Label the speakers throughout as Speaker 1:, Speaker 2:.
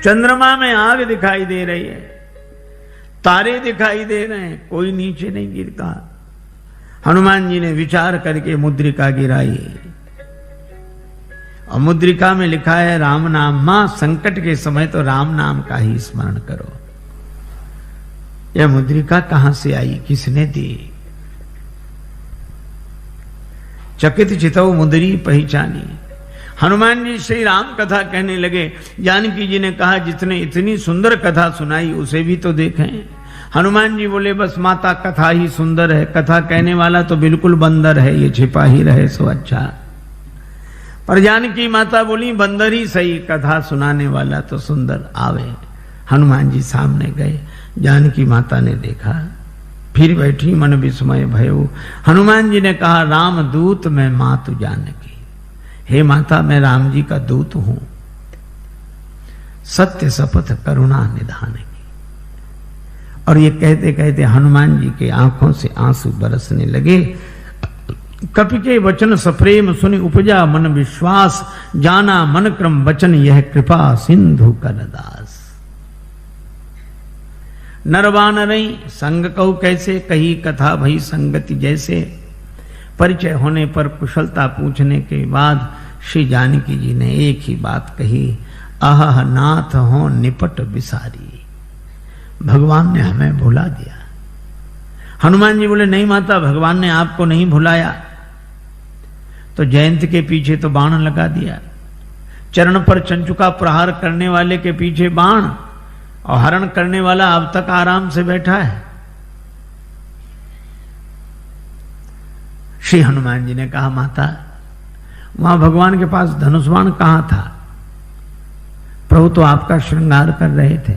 Speaker 1: चंद्रमा में आग दिखाई दे रही है, तारे दिखाई दे रहे हैं, कोई नीचे नहीं गिरता। हनुमान जी ने विचार करके मुद्रिका गिराई और मुद्रिका में लिखा है राम नाम। मां, संकट के समय तो राम नाम का ही स्मरण करो। यह मुद्रिका कहां से आई, किसने दी? चकित चितौ मुद्री पहचानी। हनुमान जी श्री राम कथा कहने लगे। जानकी जी ने कहा जितने इतनी सुंदर कथा सुनाई उसे भी तो देखें। हनुमान जी बोले बस माता कथा ही सुंदर है, कथा कहने वाला तो बिल्कुल बंदर है, ये छिपा ही रहे सो अच्छा। पर जानकी माता बोली बंदर ही सही, कथा सुनाने वाला तो सुंदर आवे। हनुमान जी सामने गए, जानकी माता ने देखा, फिर बैठी मन विस्मय भयो। हनुमान जी ने कहा राम दूत मैं मातु जानकी। हे माता, मैं राम जी का दूत हूं, सत्य शपथ करुणा निधान की। और ये कहते कहते हनुमान जी के आंखों से आंसू बरसने लगे। कपि के वचन सप्रेम सुनि उपजा मन विश्वास, जाना मन क्रम वचन यह कृपा सिंधु कर दास। नरवानरई संग कहू कैसे, कही कथा भई संगति जैसे। परिचय होने पर कुशलता पूछने के बाद श्री जानकी जी ने एक ही बात कही, आह नाथ हो निपट बिसारी। भगवान ने हमें भुला दिया। हनुमान जी बोले नहीं माता, भगवान ने आपको नहीं भुलाया। तो जयंत के पीछे तो बाण लगा दिया, चरण पर चंचुका प्रहार करने वाले के पीछे बाण, और हरण करने वाला अब तक आराम से बैठा है। श्री हनुमान जी ने कहा माता, वहां भगवान के पास धनुष बाण कहां था? प्रभु तो आपका श्रृंगार कर रहे थे।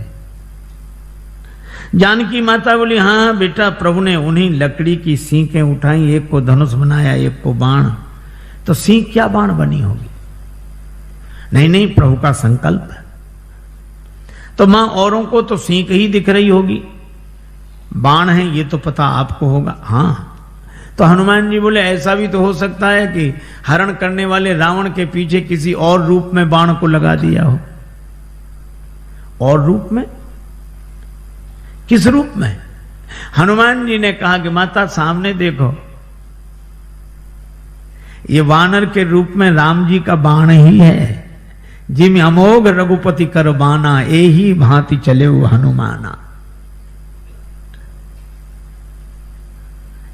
Speaker 1: जानकी माता बोली हाँ बेटा, प्रभु ने उन्हीं लकड़ी की सींकें उठाई, एक को धनुष बनाया, एक को बाण। तो सींक क्या बाण बनी होगी? नहीं नहीं, प्रभु का संकल्प है। तो मां औरों को तो सींक ही दिख रही होगी, बाण है ये तो पता आपको होगा। हाँ, तो हनुमान जी बोले ऐसा भी तो हो सकता है कि हरण करने वाले रावण के पीछे किसी और रूप में बाण को लगा दिया हो। और रूप में? किस रूप में? हनुमान जी ने कहा कि माता सामने देखो, ये वानर के रूप में राम जी का बाण ही है। जिम अमोघ रघुपति कर बाना, एही भांति चले वो हनुमाना।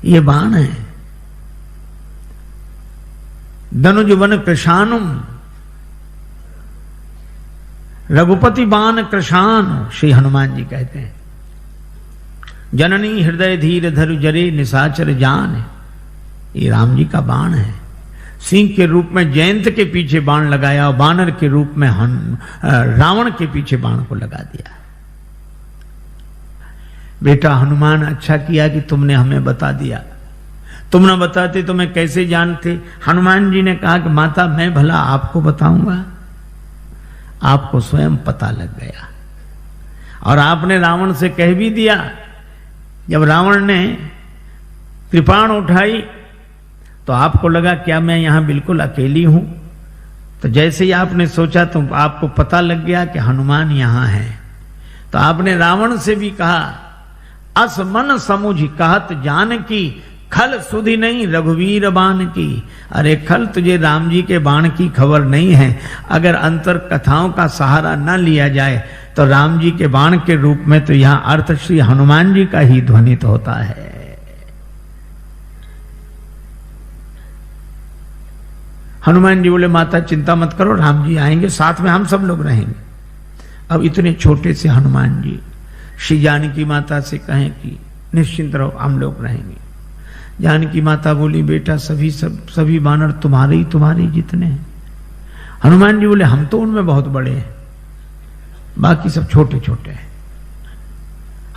Speaker 1: ये बाण है। धनुज वन कृशानुम, रघुपति बाण कृशान, श्री हनुमान जी कहते हैं। जननी हृदय धीर धरु जरे निशाचर जान, ये राम जी का बाण है। सिंह के रूप में जयंत के पीछे बाण लगाया और बानर के रूप में रावण के पीछे बाण को लगा दिया। बेटा हनुमान, अच्छा किया कि तुमने हमें बता दिया, तुम न बताते तो मैं कैसे जानते? हनुमान जी ने कहा कि माता मैं भला आपको बताऊंगा, आपको स्वयं पता लग गया। और आपने रावण से कह भी दिया। जब रावण ने कृपाण उठाई तो आपको लगा क्या मैं यहां बिल्कुल अकेली हूं? तो जैसे ही आपने सोचा तो आपको पता लग गया कि हनुमान यहां है। तो आपने रावण से भी कहा, अस मन समुझ कहत जान की, खल सुधि नहीं रघुवीर बाण की। अरे खल, तुझे राम जी के बाण की खबर नहीं है। अगर अंतर कथाओं का सहारा न लिया जाए तो राम जी के बाण के रूप में तो यहां अर्थ श्री हनुमान जी का ही ध्वनित होता है। हनुमान जी बोले माता चिंता मत करो, राम जी आएंगे, साथ में हम सब लोग रहेंगे। अब इतने छोटे से हनुमान जी श्री जानकी माता से कहें कि निश्चिंत रहो, हम लोग रहेंगे। जानकी माता बोली बेटा सभी बानर तुम्हारे जितने हैं। हनुमान जी बोले हम तो उनमें बहुत बड़े हैं, बाकी सब छोटे छोटे हैं,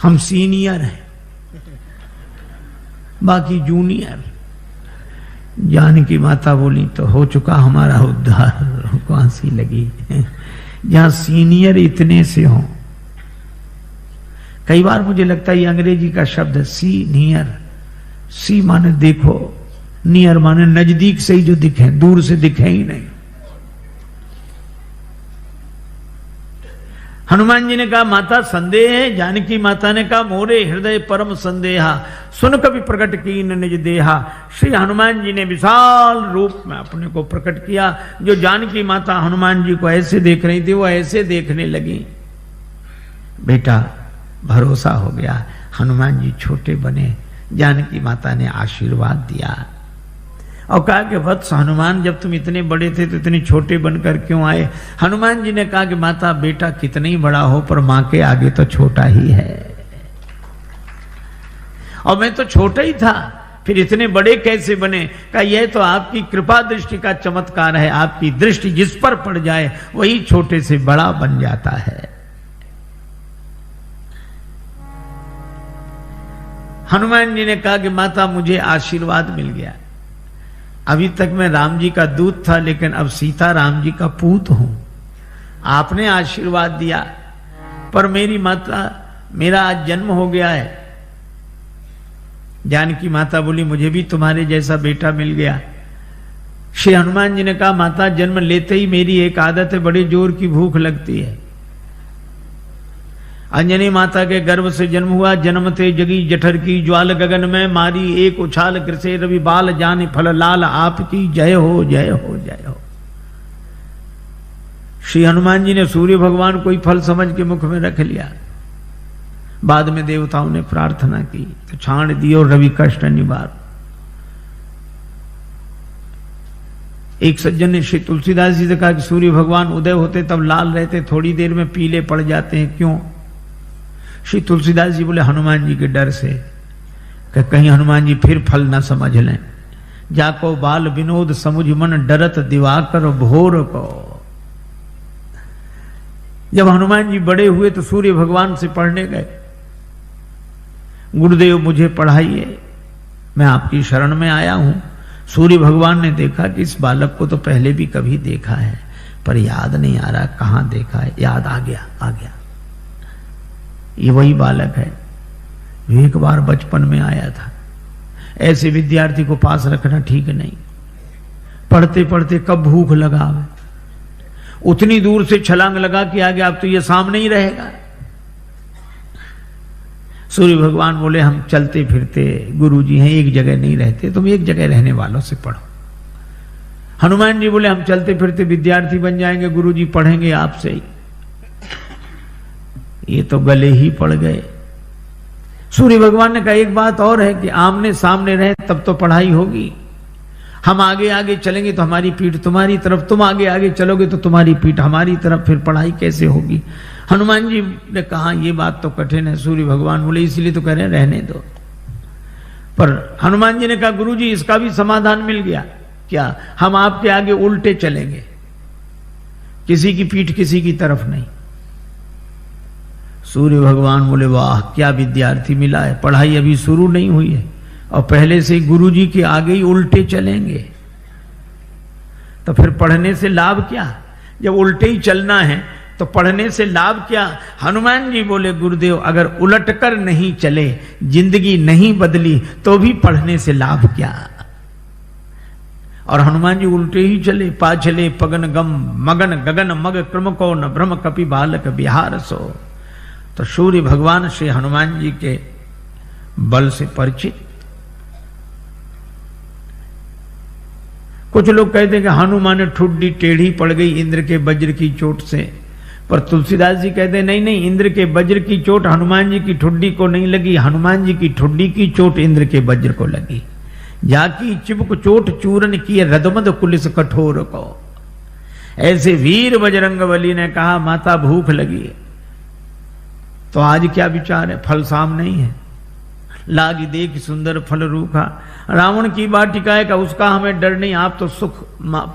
Speaker 1: हम सीनियर हैं, बाकी जूनियर। जानकी माता बोली तो हो चुका हमारा उद्धार, को हंसी लगी। जहां सीनियर इतने से हो, कई बार मुझे लगता है ये अंग्रेजी का शब्द है सीनियर। सी माने देखो, नियर माने नजदीक से ही जो दिखे, दूर से दिखे ही नहीं। हनुमान जी ने कहा माता संदेह है। जानकी माता ने कहा मोरे हृदय परम संदेहा, सुन कभी प्रकट कीन निज देहा। श्री हनुमान जी ने विशाल रूप में अपने को प्रकट किया। जो जानकी माता हनुमान जी को ऐसे देख रही थी वो ऐसे देखने लगी। बेटा भरोसा हो गया। हनुमान जी छोटे बने, जानकी माता ने आशीर्वाद दिया और कहा कि वत्स हनुमान, जब तुम इतने बड़े थे तो इतने छोटे बनकर क्यों आए? हनुमान जी ने कहा कि माता बेटा कितना ही बड़ा हो पर मां के आगे तो छोटा ही है, और मैं तो छोटा ही था, फिर इतने बड़े कैसे बने? कहा यह तो आपकी कृपा दृष्टि का चमत्कार है। आपकी दृष्टि जिस पर पड़ जाए वही छोटे से बड़ा बन जाता है। हनुमान जी ने कहा कि माता मुझे आशीर्वाद मिल गया। अभी तक मैं राम जी का दूत था, लेकिन अब सीता राम जी का पूत हूं। आपने आशीर्वाद दिया, पर मेरी माता, मेरा आज जन्म हो गया है। जानकी माता बोली मुझे भी तुम्हारे जैसा बेटा मिल गया। श्री हनुमान जी ने कहा माता जन्म लेते ही मेरी एक आदत है, बड़े जोर की भूख लगती है। अंजनी माता के गर्भ से जन्म हुआ, जन्मते जगी जठर की ज्वाल, गगन में मारी एक उछाल, कृषे रवि बाल जाने फल लाल, आपकी जय हो जय हो जय हो। श्री हनुमान जी ने सूर्य भगवान को ही फल समझ के मुख में रख लिया। बाद में देवताओं ने प्रार्थना की तो छाण दियो रवि कष्ट निवार। एक सज्जन ने श्री तुलसीदास जी से कहा कि सूर्य भगवान उदय होते तब लाल रहते, थोड़ी देर में पीले पड़ जाते हैं, क्यों? श्री तुलसीदास जी बोले हनुमान जी के डर से, कि कहीं हनुमान जी फिर फल न समझ लें। जाको बाल विनोद समुझ मन, डरत दिवाकर भोर को। जब हनुमान जी बड़े हुए तो सूर्य भगवान से पढ़ने गए, गुरुदेव मुझे पढ़ाइए, मैं आपकी शरण में आया हूं। सूर्य भगवान ने देखा कि इस बालक को तो पहले भी कभी देखा है, पर याद नहीं आ रहा कहां देखा है। याद आ गया, आ गया, ये वही बालक है जो एक बार बचपन में आया था। ऐसे विद्यार्थी को पास रखना ठीक नहीं। पढ़ते पढ़ते कब भूख लगा, उतनी दूर से छलांग लगा कि आगे अब तो ये सामने ही रहेगा। सूर्य भगवान बोले हम चलते फिरते गुरुजी हैं, एक जगह नहीं रहते, तुम एक जगह रहने वालों से पढ़ो। हनुमान जी बोले हम चलते फिरते विद्यार्थी बन जाएंगे, गुरुजी पढ़ेंगे आपसे ही। ये तो गले ही पड़ गए। सूर्य भगवान ने कहा एक बात और है कि आमने सामने रहे तब तो पढ़ाई होगी। हम आगे आगे चलेंगे तो हमारी पीठ तुम्हारी तरफ, तुम आगे आगे चलोगे तो तुम्हारी पीठ हमारी तरफ, फिर पढ़ाई कैसे होगी? हनुमान जी ने कहा ये बात तो कठिन है। सूर्य भगवान बोले इसलिए तो कह रहे हैं रहने दो। पर हनुमान जी ने कहा गुरुजी इसका भी समाधान मिल गया। क्या? हम आपके आगे उल्टे चलेंगे, किसी की पीठ किसी की तरफ नहीं। सूर्य भगवान बोले वाह क्या विद्यार्थी मिला है, पढ़ाई अभी शुरू नहीं हुई है और पहले से गुरुजी के आगे ही उल्टे चलेंगे, तो फिर पढ़ने से लाभ क्या? जब उल्टे ही चलना है तो पढ़ने से लाभ क्या? हनुमान जी बोले गुरुदेव अगर उलटकर नहीं चले, जिंदगी नहीं बदली, तो भी पढ़ने से लाभ क्या? और हनुमान जी उल्टे ही चले। पाछले पगन गम मगन गगन मग क्रम को न भ्रम कपि बालक बिहार सो। तो सूर्य भगवान श्री हनुमान जी के बल से परिचित। कुछ लोग कहते हैं कि हनुमान ठुड्डी टेढ़ी पड़ गई इंद्र के वज्र की चोट से, पर तुलसीदास जी कहते हैं नहीं नहीं, इंद्र के वज्र की चोट हनुमान जी की ठुड्डी को नहीं लगी, हनुमान जी की ठुड्डी की चोट इंद्र के वज्र को लगी। जाकी चिबुक चोट चूरन किए रदमद कुलिस कठोर को। ऐसे वीर बजरंगबली ने कहा माता भूख लगी है, तो आज क्या विचार है? फल सामने ही है। लागी देख सुंदर फल रूखा, रावण की वाटिका का उसका हमें डर नहीं, आप तो सुख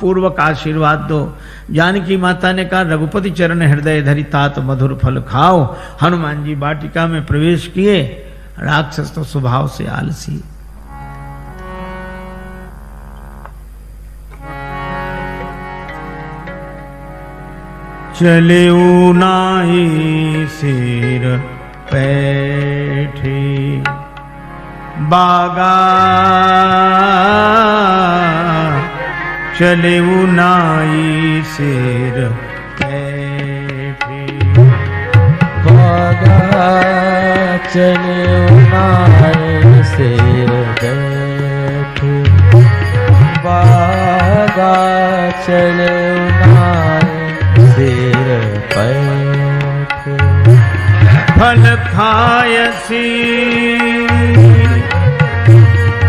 Speaker 1: पूर्वक आशीर्वाद दो। जानकी माता ने कहा रघुपति चरण हृदय धरि तात मधुर फल खाओ। हनुमान जी वाटिका में प्रवेश किए। राक्षस तो स्वभाव से आलसी। चले नाई सिर पैठे बागा, चले नाई सिर पैठे
Speaker 2: चले उनाए शेर बैठे, बागा चले उनाए शेर बैठे।
Speaker 1: फल खायसी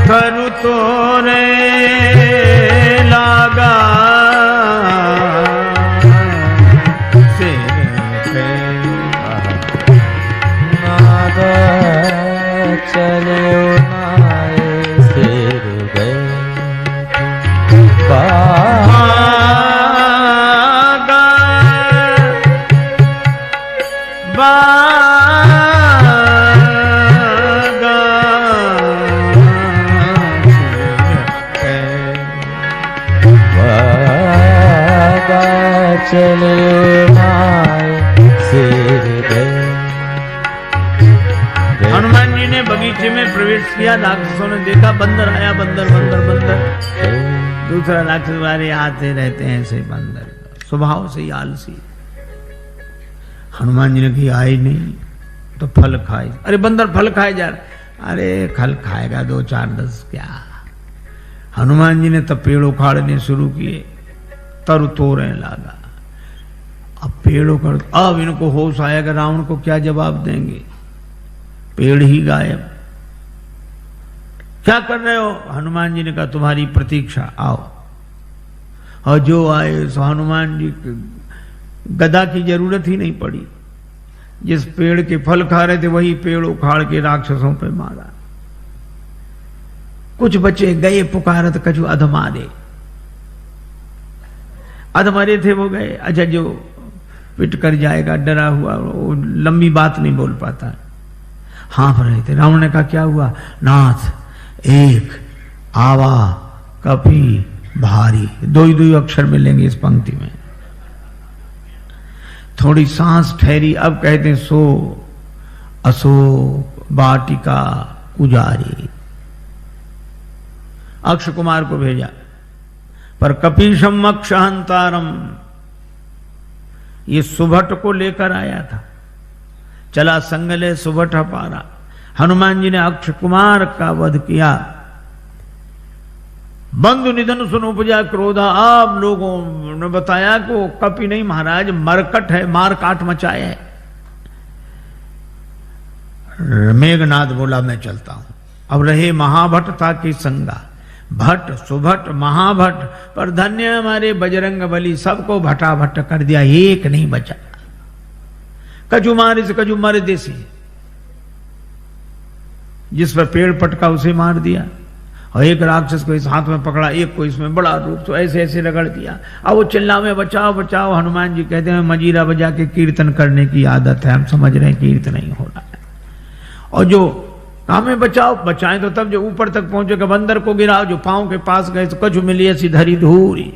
Speaker 1: करु तोरे लागा,
Speaker 2: चले उनाए शेर बैठे,
Speaker 1: बागा बागा
Speaker 2: बागा चले उनाए शेर बैठे।
Speaker 1: हनुमान जी ने बगीचे में प्रवेश किया, राक्षसों ने देखा बंदर आया, बंदर बंदर बंदर। दूसरा राक्षस वाले आते रहते हैं ऐसे बंदर, स्वभाव से ही आलसी। हनुमान जी ने कहा आए नहीं तो फल खाए। अरे बंदर फल खाए जा रहे, अरे फल खाएगा 2 4 10 क्या। हनुमान जी ने तब पेड़ उखाड़ने शुरू किए, तरु तोड़ने लगा। अब पेड़ उखाड़, अब इनको होश आया कि रावण को क्या जवाब देंगे, पेड़ ही गायब। क्या कर रहे हो? हनुमान जी ने कहा तुम्हारी प्रतीक्षा, आओ। और जो आए सो हनुमान जी गदा की जरूरत ही नहीं पड़ी। जिस पेड़ के फल खा रहे थे वही पेड़ उखाड़ के राक्षसों पे मारा। कुछ बचे गए पुकारत कछु अधमारे, अधमरे थे वो गए। अच्छा जो पिट कर जाएगा डरा हुआ वो लंबी बात नहीं बोल पाता, हाँफ रहे थे। रावण ने कहा क्या हुआ? नाथ एक आवा कपी भारी, 2 ही 2 अक्षर मिलेंगे इस पंक्ति में। थोड़ी सांस ठहरी, अब कहते सो अशोक वाटिका उजारी। अक्ष कुमार को भेजा, पर कपीशम अक्षहंतारम, ये सुभट को लेकर आया था। चला संगले सुभट पारा। हनुमान जी ने अक्ष कुमार का वध किया। बंधु निधन सुन उपजा क्रोधा। आप लोगों ने बताया कि वो कपि नहीं महाराज, मरकट है, मार काट मचाए है। मेघनाथ बोला मैं चलता हूं। अब रहे महाभट्टता की संगा, भट्ट सुभट महाभट्ट, पर धन्य हमारे बजरंग बली, सबको भटाभट कर दिया, एक नहीं बचा। कजू मारे से कजू मारे देसी, जिस पर पेड़ पटका उसे मार दिया। और एक राक्षस को इस हाथ में पकड़ा, एक को इसमें बड़ा रूप, तो ऐसे ऐसे रगड़ दिया। अब वो चिल्ला में बचाओ बचाओ। हनुमान जी कहते हैं मजीरा बजा के कीर्तन करने की आदत है, हम समझ रहे हैं कीर्तन नहीं हो रहा है। और जो हमें बचाओ, बचाएं तो तब जो ऊपर तक पहुंचेगा, बंदर को गिराओ, जो पांव के पास गए तो कछु मिली ऐसी धरी धूरी।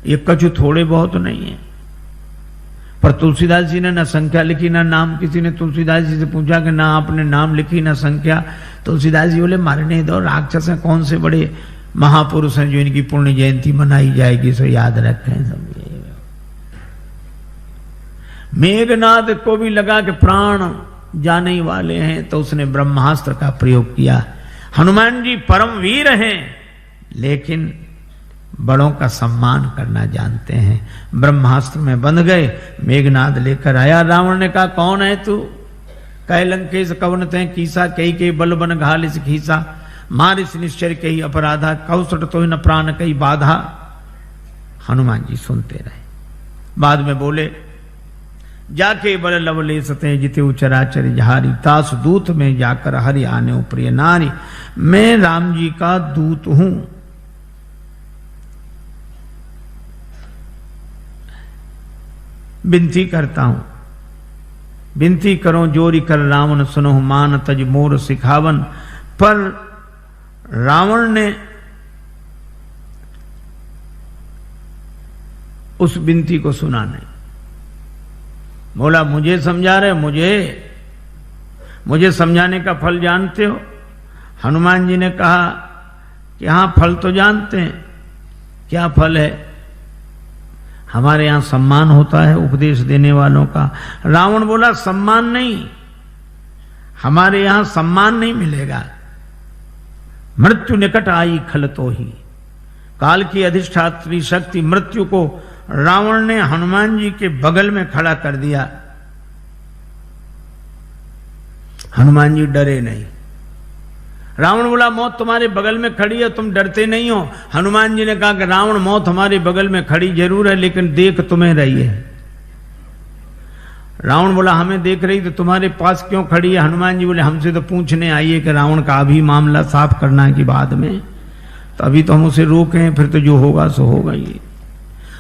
Speaker 1: ये कछु थोड़े बहुत नहीं है। पर तुलसीदास जी ने ना संख्या लिखी ना नाम। किसी ने तुलसीदास जी से पूछा कि ना आपने नाम लिखी ना संख्या। तुलसीदास जी बोले मारने दो, राक्षस हैं, कौन से बड़े महापुरुष हैं जो इनकी पुण्य जयंती मनाई जाएगी, सो याद रखें सब। मेघनाद को भी लगा कि प्राण जाने वाले हैं, तो उसने ब्रह्मास्त्र का प्रयोग किया। हनुमान जी परम वीर हैं, लेकिन बड़ों का सम्मान करना जानते हैं। ब्रह्मास्त्र में बंध गए। मेघनाद लेकर आया। रावण ने कहा कौन है तू? कह लंकेश कवन ते कीसा, कई के बल बन घालिस खीसा, मारिस निश्चर कई अपराधा, कौसट तो न प्राण कई बाधा। हनुमान जी सुनते रहे। बाद में बोले जाके बल लवले सते जिते उचराचर जहारी, तास दूत में जाकर हरि आने प्रिय नारी, मैं राम जी का दूत हूं। विनती करता हूं, विनती करो जोरी कर रावण सुनो, मान तज मोर सिखावन। पर रावण ने उस विनती को सुना नहीं। बोला मुझे समझा रहे, मुझे समझाने का फल जानते हो? हनुमान जी ने कहा कि हाँ फल तो जानते हैं। क्या फल है? हमारे यहाँ सम्मान होता है उपदेश देने वालों का। रावण बोला सम्मान नहीं, हमारे यहां सम्मान नहीं मिलेगा। मृत्यु निकट आई खल तो ही, काल की अधिष्ठात्री शक्ति मृत्यु को रावण ने हनुमान जी के बगल में खड़ा कर दिया। हनुमान जी डरे नहीं। रावण बोला मौत तुम्हारे बगल में खड़ी है, तुम डरते नहीं हो। हनुमान जी ने कहा कि रावण मौत हमारे बगल में खड़ी जरूर है, लेकिन देख तुम्हें रही है। रावण बोला हमें देख रही तो तुम्हारे पास क्यों खड़ी है? हनुमान जी बोले हमसे तो पूछने आई है कि रावण का अभी मामला साफ करना कि बाद में, तो अभी तो हम उसे रोके हैं, फिर तो जो होगा सो होगा ही।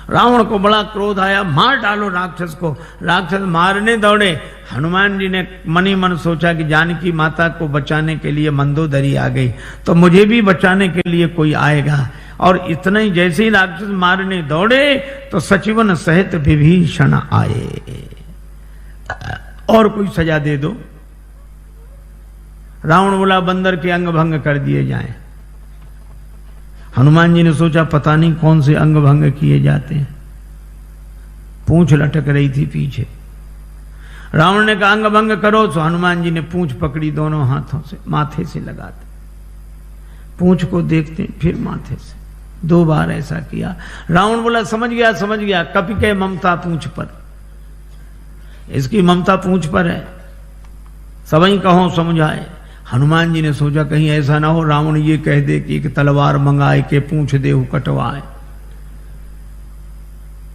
Speaker 1: रावण को बड़ा क्रोध आया, मार डालो राक्षस को। राक्षस मारने दौड़े। हनुमान जी ने मन ही मन सोचा कि जानकी माता को बचाने के लिए मंदोदरी आ गई, तो मुझे भी बचाने के लिए कोई आएगा। और इतना ही जैसे ही राक्षस मारने दौड़े तो सचिवन सहित विभीषण आए। और कोई सजा दे दो। रावण बोला बंदर के अंग भंग कर दिए जाएं। हनुमान जी ने सोचा पता नहीं कौन से अंग भंग किए जाते हैं। पूंछ लटक रही थी पीछे। रावण ने कहा अंग भंग करो, तो हनुमान जी ने पूंछ पकड़ी, दोनों हाथों से माथे से लगाते, पूंछ को देखते फिर माथे से, 2 बार ऐसा किया। रावण बोला समझ गया समझ गया, कपि के ममता पूंछ पर, इसकी ममता पूंछ पर है, सबई कहो समझाए। हनुमान जी ने सोचा कहीं ऐसा ना हो रावण ये कह दे कि एक तलवार मंगाए के पूंछ देहु कटवाए।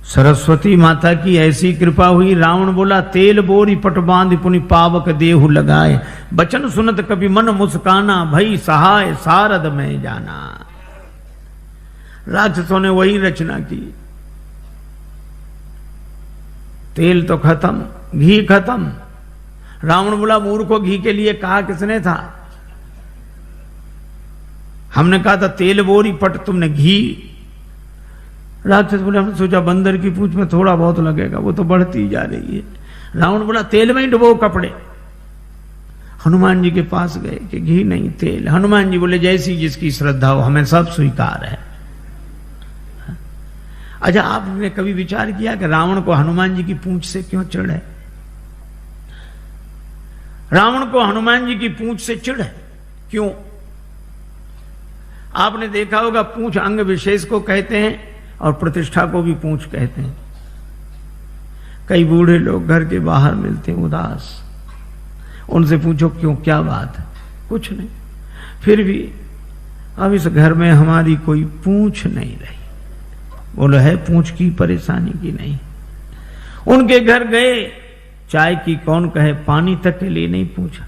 Speaker 1: सरस्वती माता की ऐसी कृपा हुई। रावण बोला तेल बोरी पट बांध पुनि पावक देहु लगाए, बचन सुनत कभी मन मुस्काना, भई सहाय सारद में जाना। राक्षसों ने वही रचना की। तेल तो खत्म, घी खत्म। रावण बोला मूर्ख को घी के लिए कहा किसने था? हमने कहा था तेल बोरी पट, तुमने घी। राक्षस बोले हमने सोचा बंदर की पूंछ में थोड़ा बहुत लगेगा, वो तो बढ़ती जा रही है। रावण बोला तेल में ही डुबो कपड़े। हनुमान जी के पास गए कि घी नहीं तेल। हनुमान जी बोले जैसी जिसकी श्रद्धा हो, हमें सब स्वीकार है। अच्छा आपने कभी विचार किया कि रावण को हनुमान जी की पूंछ से क्यों चिढ़ है? रावण को हनुमान जी की पूंछ से चिढ़ है क्यों? आपने देखा होगा पूंछ अंग विशेष को कहते हैं और प्रतिष्ठा को भी पूंछ कहते हैं। कई बूढ़े लोग घर के बाहर मिलते हैं उदास, उनसे पूछो क्यों, क्या बात है? कुछ नहीं, फिर भी अब इस घर में हमारी कोई पूंछ नहीं रही। बोलो है पूंछ की परेशानी की नहीं। उनके घर गए, चाय की कौन कहे, पानी तक के लिए नहीं पूछा।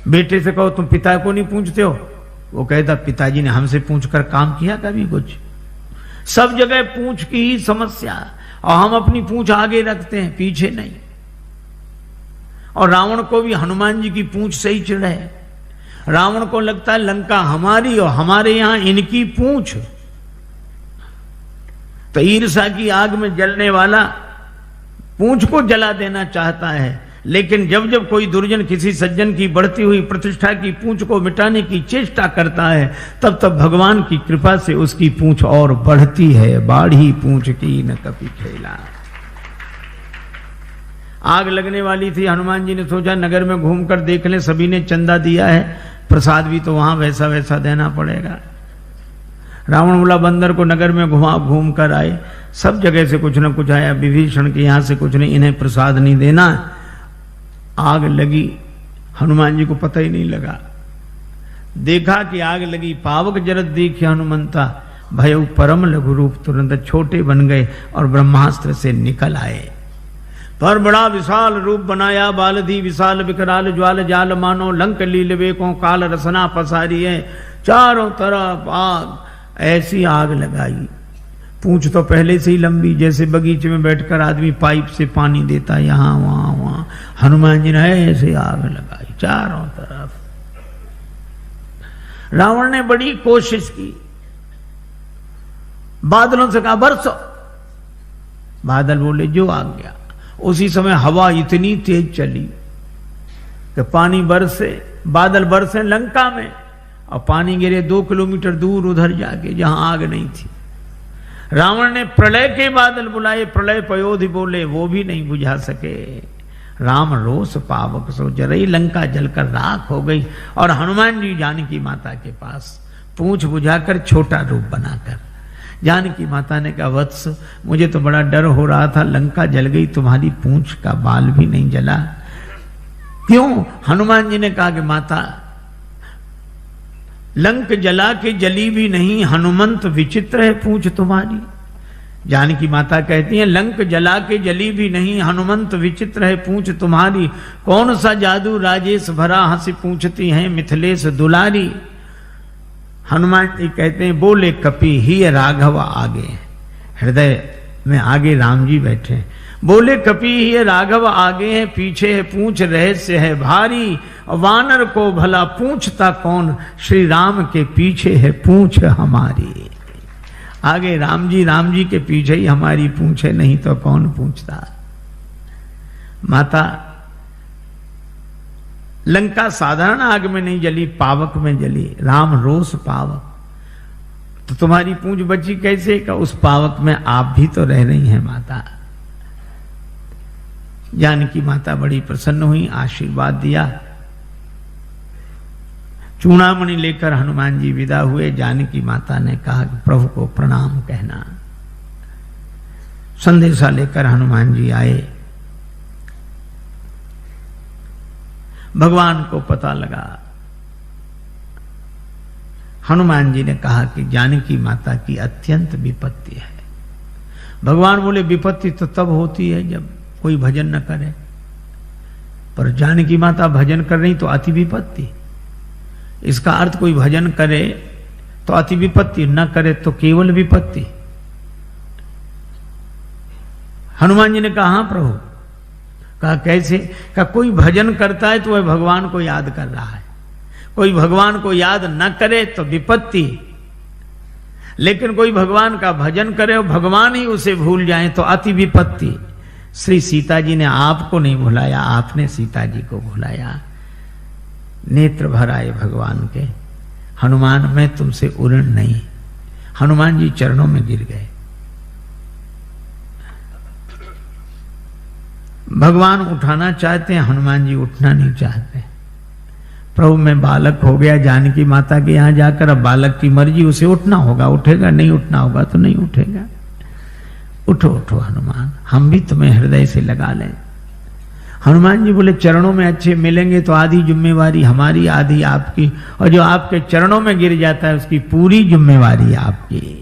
Speaker 1: बेटे से कहो तुम पिता को नहीं पूछते हो, वो कहता पिताजी ने हमसे पूछकर काम किया कभी कुछ? सब जगह पूंछ की ही समस्या, और हम अपनी पूंछ आगे रखते हैं पीछे नहीं। और रावण को भी हनुमान जी की पूंछ से ही चिढ़ है। रावण को लगता है लंका हमारी और हमारे यहां इनकी पूंछ। तो ईर्ष्या की आग में जलने वाला पूंछ को जला देना चाहता है, लेकिन जब जब कोई दुर्जन किसी सज्जन की बढ़ती हुई प्रतिष्ठा की पूंछ को मिटाने की चेष्टा करता है, तब तब भगवान की कृपा से उसकी पूंछ और बढ़ती है। बाढ़ी पूंछ की न कभी खेला। आग लगने वाली थी। हनुमान जी ने सोचा नगर में घूमकर देख लें, सभी ने चंदा दिया है, प्रसाद भी तो वहां वैसा वैसा देना पड़ेगा। रावण बोला बंदर को नगर में घूम कर आए, सब जगह से कुछ न कुछ आया, विभीषण के यहां से कुछ नहीं, इन्हें प्रसाद नहीं देना। आग लगी, हनुमान जी को पता ही नहीं लगा। देखा कि आग लगी, पावक जरत देखिए हनुमंता, भयउ परम लघु रूप, तुरंत छोटे बन गए और ब्रह्मास्त्र से निकल आए। पर बड़ा विशाल रूप बनाया, बालधी विशाल विकराल ज्वाल जाल, मानो लंक लीलवे को काल रसना पसारी है। चारों तरफ आग, ऐसी आग लगाई। पूंछ तो पहले से ही लंबी, जैसे बगीचे में बैठकर आदमी पाइप से पानी देता, यहां वहां वहां। हनुमान जी ने ऐसे आग लगाई चारों तरफ। रावण ने बड़ी कोशिश की, बादलों से कहा बरसो। बादल बोले जो आ गया। उसी समय हवा इतनी तेज चली कि पानी बरसे, बादल बरसे लंका में, और पानी गिरे 2 किलोमीटर दूर उधर जाके जहां आग नहीं थी। रावण ने प्रलय के बादल बुलाए, प्रलय पयोधि बोले, वो भी नहीं बुझा सके। राम रोष पावक सो जरई, लंका जलकर राख हो गई। और हनुमान जी जानकी माता के पास पूंछ बुझाकर छोटा रूप बनाकर, जानकी माता ने कहा, वत्स मुझे तो बड़ा डर हो रहा था, लंका जल गई, तुम्हारी पूंछ का बाल भी नहीं जला। क्यों? हनुमान जी ने कहा कि माता, लंक जला के जली भी नहीं, हनुमंत विचित्र है पूंछ तुम्हारी। जानकी माता कहती हैं, लंक जला के जली भी नहीं, हनुमंत विचित्र है पूंछ तुम्हारी। कौन सा जादू राजेश भरा, हंसी पूछती हैं मिथिलेश दुलारी। हनुमान जी कहते हैं, बोले कपि ही राघव आगे, हृदय में आगे राम जी बैठे। बोले कपि ही राघव आगे है, पीछे है पूंछ रहस्य है भारी। वानर को भला पूछता कौन, श्री राम के पीछे है पूंछ हमारी। आगे राम जी के पीछे ही हमारी पूंछ है, नहीं तो कौन पूछता। माता, लंका साधारण आग में नहीं जली, पावक में जली। राम रोष पावक, तो तुम्हारी पूंछ बची कैसे? का उस पावक में आप भी तो रह रही हैं माता। जानकी माता बड़ी प्रसन्न हुई, आशीर्वाद दिया। चूड़ामणि लेकर हनुमान जी विदा हुए। जानकी माता ने कहा कि प्रभु को प्रणाम कहना। संदेशा लेकर हनुमान जी आए। भगवान को पता लगा। हनुमान जी ने कहा कि जानकी माता की अत्यंत विपत्ति है। भगवान बोले, विपत्ति तो तब होती है जब कोई भजन न करे, पर जानकी माता भजन कर रही तो अति विपत्ति। इसका अर्थ कोई भजन करे तो अति विपत्ति, न करे तो केवल विपत्ति। हनुमान जी ने कहा, हाँ प्रभु। कहा कैसे? कहा कोई भजन करता है तो वह भगवान को याद कर रहा है, कोई भगवान को याद न करे तो विपत्ति, लेकिन कोई भगवान का भजन करे और भगवान ही उसे भूल जाए तो अति विपत्ति। श्री सीता जी ने आपको नहीं भुलाया, आपने सीता जी को भुलाया। नेत्र भर आए भगवान के। हनुमान, मैं तुमसे उऋण नहीं। हनुमान जी चरणों में गिर गए। भगवान उठाना चाहते हैं, हनुमान जी उठना नहीं चाहते। प्रभु मैं बालक हो गया जानकी माता के यहां जाकर, अब बालक की मर्जी, उसे उठना होगा, उठेगा, नहीं उठना होगा तो नहीं उठेगा। उठो उठो हनुमान, हम भी तुम्हें हृदय से लगा लें। हनुमान जी बोले, चरणों में अच्छे मिलेंगे तो आधी जिम्मेवारी हमारी, आधी आपकी, और जो आपके चरणों में गिर जाता है उसकी पूरी जिम्मेवारी आपकी।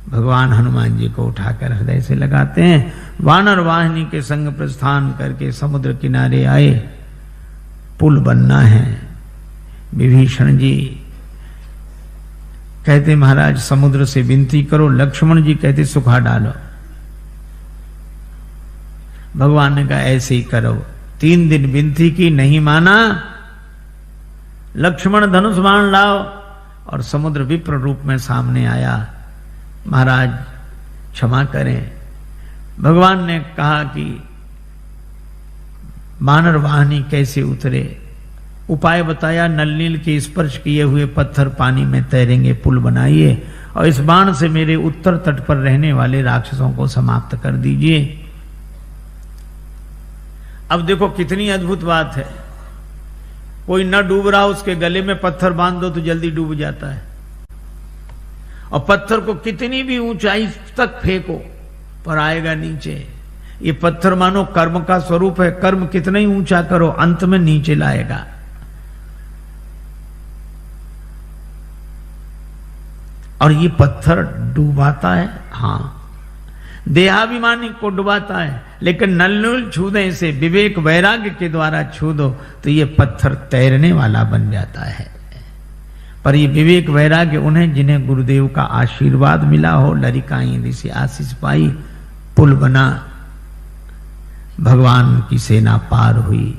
Speaker 1: भगवान हनुमान जी को उठाकर हृदय से लगाते हैं। वानर वाहिनी के संग प्रस्थान करके समुद्र किनारे आए। पुल बनना है। विभीषण जी कहते, महाराज समुद्र से विनती करो। लक्ष्मण जी कहते, सुखा डालो। भगवान ने कहा, ऐसे ही करो। 3 दिन विनती की, नहीं माना। लक्ष्मण धनुष बाण लाओ, और समुद्र विप्र रूप में सामने आया। महाराज क्षमा करें। भगवान ने कहा कि वानर वाहिनी कैसे उतरे, उपाय बताया। नल नील के स्पर्श किए हुए पत्थर पानी में तैरेंगे, पुल बनाइए, और इस बाण से मेरे उत्तर तट पर रहने वाले राक्षसों को समाप्त कर दीजिए। अब देखो कितनी अद्भुत बात है। कोई न डूब रहा, उसके गले में पत्थर बांध दो तो जल्दी डूब जाता है, और पत्थर को कितनी भी ऊंचाई तक फेंको पर आएगा नीचे। ये पत्थर मानो कर्म का स्वरूप है, कर्म कितना ही ऊंचा करो अंत में नीचे लाएगा। और ये पत्थर डुबाता है, हाँ, देहाभिमानी को डुबाता है, लेकिन नल छू दे इसे, विवेक वैराग्य के द्वारा छू दो तो ये पत्थर तैरने वाला बन जाता है। पर ये विवेक वैराग्य उन्हें जिन्हें गुरुदेव का आशीर्वाद मिला हो, लरिकाई ऋषि आशीष पाई, पुल बना, भगवान की सेना पार हुई।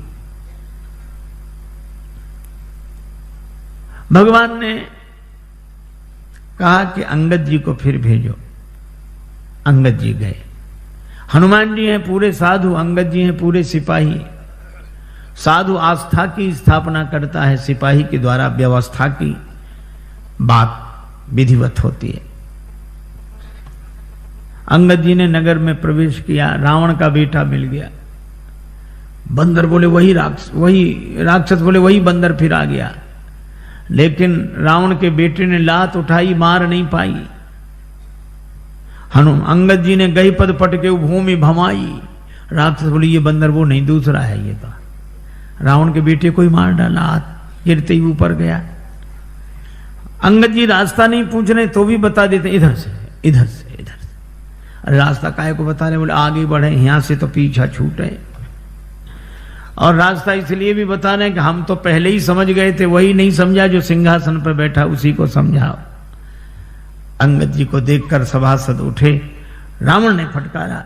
Speaker 1: भगवान ने कहा कि अंगद जी को फिर भेजो। अंगद जी गए। हनुमान जी हैं पूरे साधु, अंगद जी हैं पूरे सिपाही। साधु आस्था की स्थापना करता है, सिपाही के द्वारा व्यवस्था की बात विधिवत होती है। अंगद जी ने नगर में प्रवेश किया, रावण का बेटा मिल गया। बंदर बोले वही राक्षस बोले वही बंदर फिर आ गया। लेकिन रावण के बेटे ने लात उठाई, मार नहीं पाई। अंगद जी ने गई पद पटके भूमि भमाई। राक्षस बोले ये बंदर वो नहीं, दूसरा है ये तो। रावण के बेटे को ही मार डाला, हाथ गिरते ही ऊपर गया। अंगद जी रास्ता नहीं पूछ रहे तो भी बता देते इधर से इधर से इधर से। अरे रास्ता काहे को बता रहे, बोले आगे बढ़े, यहां से तो पीछा छूटे। और रास्ता इसलिए भी बता रहे हैं कि हम तो पहले ही समझ गए थे, वही नहीं समझा जो सिंहासन पर बैठा उसी को समझाओ। अंगद जी को देखकर सभासद उठे। रावण ने फटकारा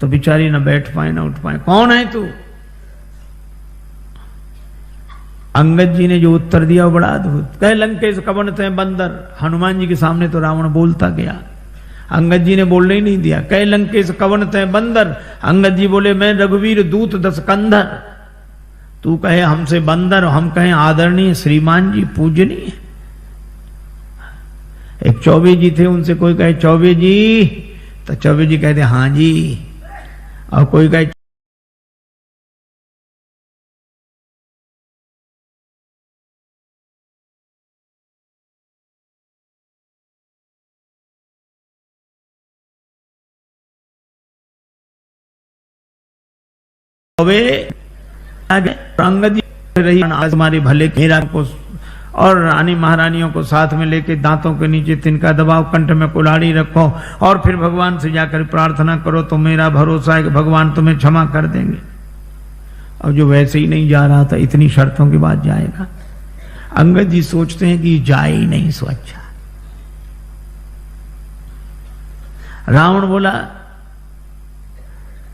Speaker 1: तो बेचारी न बैठ पाए न उठ पाए। कौन है तू? अंगद जी ने जो उत्तर दिया वो बड़ा अद्भुत। कह लंकेश कवन ते बंदर। हनुमान जी के सामने तो रावण बोलता गया, अंगद जी ने बोलने ही नहीं दिया। कह लंकेश कवन ते बंदर। अंगद जी बोले मैं रघुवीर दूत दस कंधर। तू कहे हमसे बंदर, हम कहें आदरणीय श्रीमान जी पूजनीय। एक चौबे जी थे, उनसे कोई कहे चौबे जी तो चौबे जी कहते हाँ जी, और कोई कहे अंगद जी रही हमारे भले मेरा को और रानी महारानियों को साथ में लेके दांतों के नीचे तिनका दबाओ, कंठ में कुल्हाड़ी रखो और फिर भगवान से जाकर प्रार्थना करो तो मेरा भरोसा है कि भगवान तुम्हें क्षमा कर देंगे। और जो वैसे ही नहीं जा रहा था, इतनी शर्तों के बाद जाएगा। अंगद जी सोचते हैं कि जाए ही नहीं सो अच्छा। रावण बोला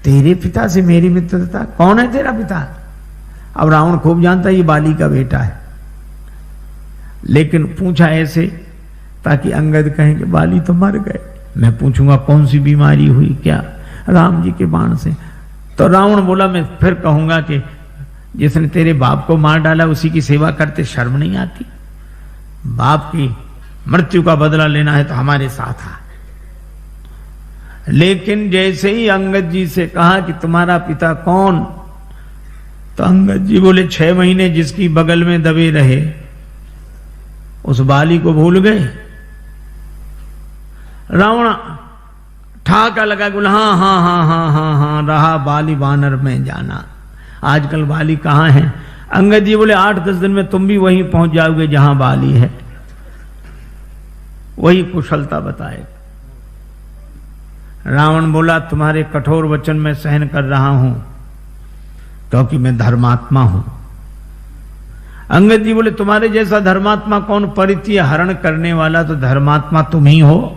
Speaker 1: तेरे पिता से मेरी मित्रता, कौन है तेरा पिता? अब रावण खूब जानता है ये बाली का बेटा है, लेकिन पूछा ऐसे ताकि अंगद कहें कि बाली तो मर गए। मैं पूछूंगा कौन सी बीमारी हुई क्या? राम जी के बाण से। तो रावण बोला मैं फिर कहूंगा कि जिसने तेरे बाप को मार डाला उसी की सेवा करते शर्म नहीं आती? बाप की मृत्यु का बदला लेना है तो हमारे साथ आ। लेकिन जैसे ही अंगद जी से कहा कि तुम्हारा पिता कौन, तो अंगद जी बोले 6 महीने जिसकी बगल में दबे रहे उस बाली को भूल गए। रावण ठाका लगा, बोला हाँ हाँ हाँ हाँ हाँ हाँ रहा बाली बानर में जाना। आजकल बाली कहाँ है? अंगद जी बोले 8-10 दिन में तुम भी वहीं पहुंच जाओगे जहां बाली है, वही कुशलता बताएगा। रावण बोला तुम्हारे कठोर वचन में सहन कर रहा हूं क्योंकि मैं धर्मात्मा हूं। अंगद जी बोले तुम्हारे जैसा धर्मात्मा कौन? परित्य हरण करने वाला तो धर्मात्मा तुम ही हो।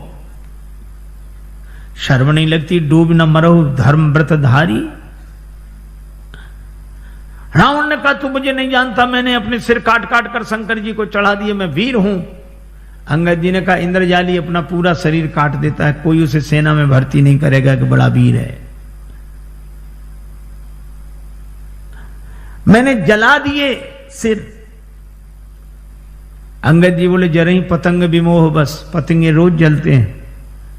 Speaker 1: शर्म नहीं लगती? डूब न मरो धर्म व्रतधारी। रावण ने कहा तू मुझे नहीं जानता, मैंने अपने सिर काट काट कर शंकर जी को चढ़ा दिए, मैं वीर हूं। अंगद जी ने कहा इंद्रजाली अपना पूरा शरीर काट देता है, कोई उसे सेना में भर्ती नहीं करेगा कि बड़ा वीर है। मैंने जला दिए सिर। अंगद जी बोले जरा ही पतंग विमोह, बस पतंगे रोज जलते हैं।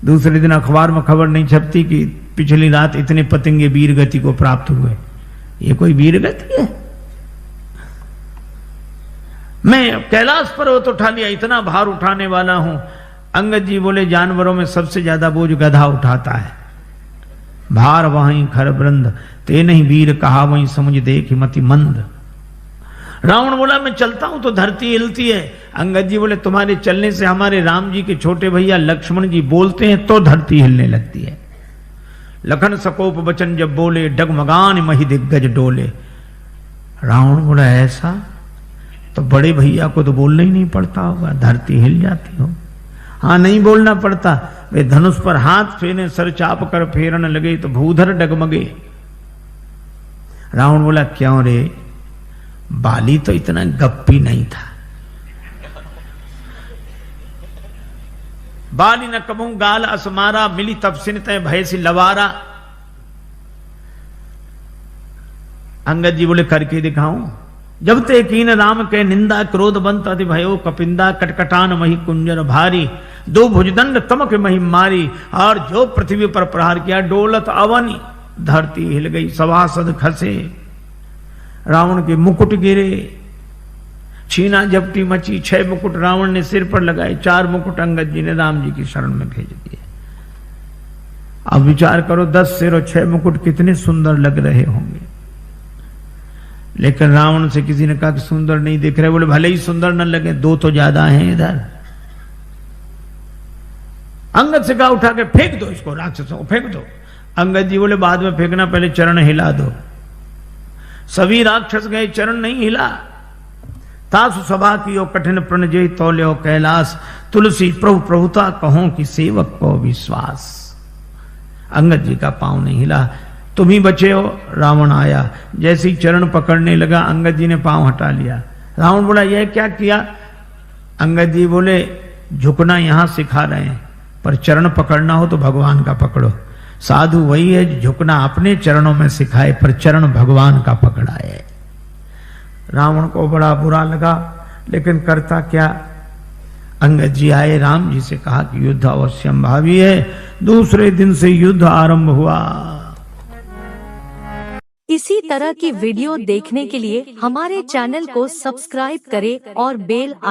Speaker 1: दूसरे दिन अखबार में खबर नहीं छपती कि पिछली रात इतने पतंगे वीर गति को प्राप्त हुए। ये कोई वीर गति है? मैं कैलाश पर्वत उठा लिया, इतना भार उठाने वाला हूं। अंगद जी बोले जानवरों में सबसे ज्यादा बोझ गधा उठाता है। भार वहीं खर वृंद, ते नहीं वीर कहा वहीं समझ देख मति मंद। रावण बोला मैं चलता हूं तो धरती हिलती है। अंगद जी बोले तुम्हारे चलने से हमारे राम जी के छोटे भैया लक्ष्मण जी बोलते हैं तो धरती हिलने लगती है। लखन सकोप बचन जब बोले, डगमगान मही दिग्गज डोले। रावण बोला ऐसा तो बड़े भैया को तो बोलना ही नहीं पड़ता होगा, धरती हिल जाती हो। हाँ नहीं बोलना पड़ता, वे धनुष पर हाथ फेरे सर चाप कर फेरन लगे तो भूधर डगमगे। रावण बोला क्यों रे, बाली तो इतना गप्पी नहीं था। बाली न कबू गाल असमारा, मिली तब सिन तय भय सी लवारा। अंगद जी बोले करके दिखाऊं। जब ते कीन राम के निंदा, क्रोध बंत अति भयो कपिंदा, कटकटान मही कुंजर भारी। दो भुजदंड तमक महिम मारी, और जो पृथ्वी पर प्रहार किया डोलत अवनी, धरती हिल गई, सभासद खसे, रावण के मुकुट गिरे, छीना झपटी मची, 6 मुकुट रावण ने सिर पर लगाए, 4 मुकुट अंगद जी ने राम जी की शरण में भेज दिए। अब विचार करो 10 सिर और 6 मुकुट कितने सुंदर लग रहे होंगे। लेकिन रावण से किसी ने कहा कि सुंदर नहीं दिख रहे, बोले भले ही सुंदर न लगे, 2 तो ज्यादा हैं इधर। अंगद से कहा उठा के फेंक दो इसको, राक्षसों को फेंक दो। अंगद जी बोले बाद में फेंकना, पहले चरण हिला दो। सभी राक्षस गए, चरण नहीं हिला। तासु सभा की ओ कठिन प्रणजय तौल्यो कैलाश, तुलसी प्रभु प्रभुता कहो कि सेवक को विश्वास। अंगद जी का पांव नहीं हिला। तुम ही बचे हो। रावण आया, जैसे ही चरण पकड़ने लगा अंगद जी ने पांव हटा लिया। रावण बोला यह क्या किया? अंगद जी बोले झुकना यहां सिखा रहे हैं, पर चरण पकड़ना हो तो भगवान का पकड़ो। साधु वही है झुकना अपने चरणों में सिखाए, पर चरण भगवान का पकड़ाए। रावण को बड़ा बुरा लगा, लेकिन करता क्या। अंगद जी आए, राम जी से कहा कि युद्ध अवश्यंभावी है। दूसरे दिन से युद्ध आरंभ हुआ।
Speaker 3: इसी तरह की वीडियो देखने के लिए हमारे चैनल को सब्सक्राइब करें और बेल